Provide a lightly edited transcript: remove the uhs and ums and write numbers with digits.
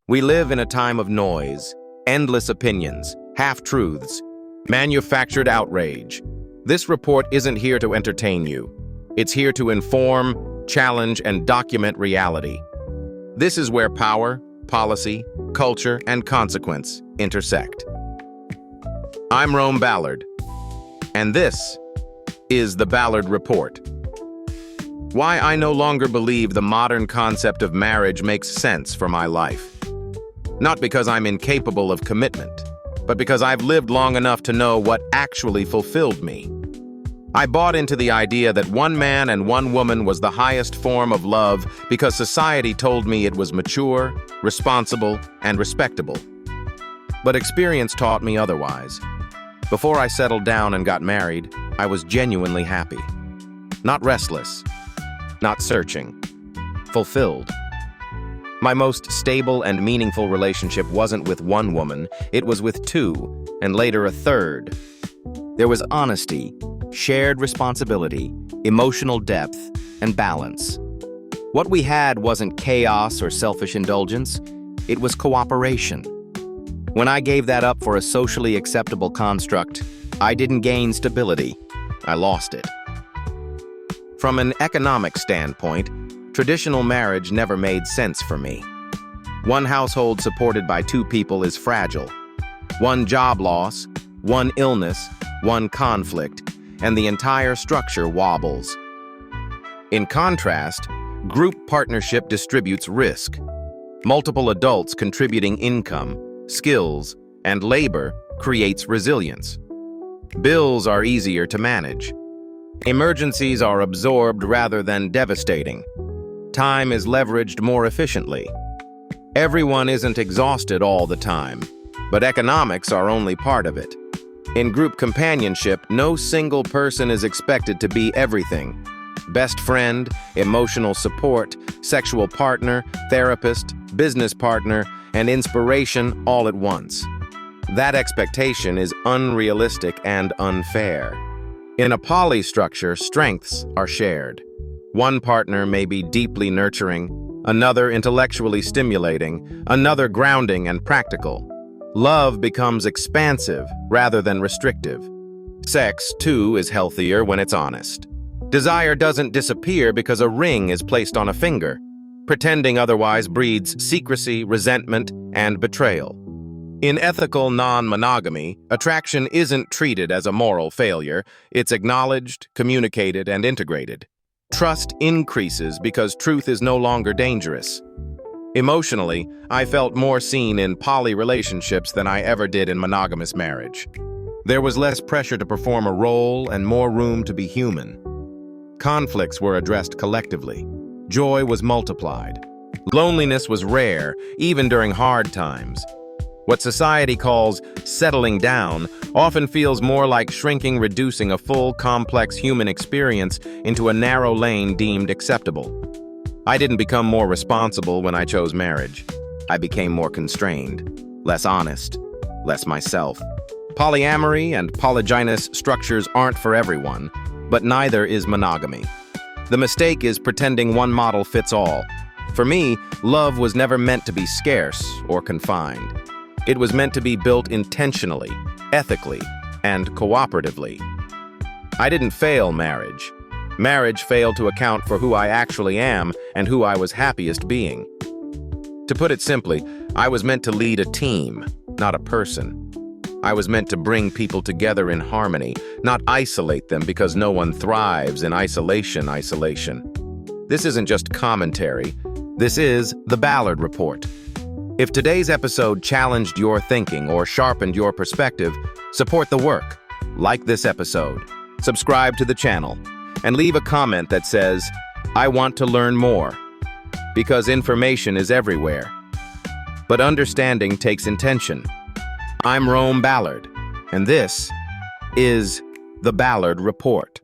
We live in a time of noise, endless opinions, half-truths, manufactured outrage. This report isn't here to entertain you. It's here to inform, challenge, and document reality. This is where power, policy, culture, and consequence intersect. I'm Rome Ballard, and this is the Ballard Report. Why I no longer believe the modern concept of marriage makes sense for my life. Not because I'm incapable of commitment, but because I've lived long enough to know what actually fulfilled me. I bought into the idea that one man and one woman was the highest form of love because society told me it was mature, responsible, and respectable. But experience taught me otherwise. Before I settled down and got married, I was genuinely happy. Not restless, not searching, fulfilled. My most stable and meaningful relationship wasn't with one woman, it was with two, and later a third. There was honesty, shared responsibility, emotional depth, and balance. What we had wasn't chaos or selfish indulgence, it was cooperation. When I gave that up for a socially acceptable construct, I didn't gain stability, I lost it. From an economic standpoint, traditional marriage never made sense for me. One household supported by two people is fragile. One job loss, one illness, one conflict, and the entire structure wobbles. In contrast, group partnership distributes risk. Multiple adults contributing income, skills, and labor creates resilience. Bills are easier to manage. Emergencies are absorbed rather than devastating. Time is leveraged more efficiently. Everyone isn't exhausted all the time, but economics are only part of it. In group companionship, no single person is expected to be everything. Best friend, emotional support, sexual partner, therapist, business partner, and inspiration all at once. That expectation is unrealistic and unfair. In a poly structure, strengths are shared. One partner may be deeply nurturing, another intellectually stimulating, another grounding and practical. Love becomes expansive rather than restrictive. Sex, too, is healthier when it's honest. Desire doesn't disappear because a ring is placed on a finger. Pretending otherwise breeds secrecy, resentment, and betrayal. In ethical non-monogamy, attraction isn't treated as a moral failure. It's acknowledged, communicated, and integrated. Trust increases because truth is no longer dangerous. Emotionally, I felt more seen in poly relationships than I ever did in monogamous marriage. There was less pressure to perform a role and more room to be human. Conflicts were addressed collectively. Joy was multiplied. Loneliness was rare, even during hard times. What society calls settling down often feels more like reducing a full, complex human experience into a narrow lane deemed acceptable. I didn't become more responsible when I chose marriage. I became more constrained, less honest, less myself. Polyamory and polygynous structures aren't for everyone, but neither is monogamy. The mistake is pretending one model fits all. For me, love was never meant to be scarce or confined. It was meant to be built intentionally, ethically, and cooperatively. I didn't fail marriage. Marriage failed to account for who I actually am and who I was happiest being. To put it simply, I was meant to lead a team, not a person. I was meant to bring people together in harmony, not isolate them because no one thrives in isolation. This isn't just commentary. This is the Ballard Report. If today's episode challenged your thinking or sharpened your perspective, support the work. Like this episode, subscribe to the channel, and leave a comment that says, "I want to learn more," because information is everywhere. But understanding takes intention. I'm Rome Ballard, and this is the Ballard Report.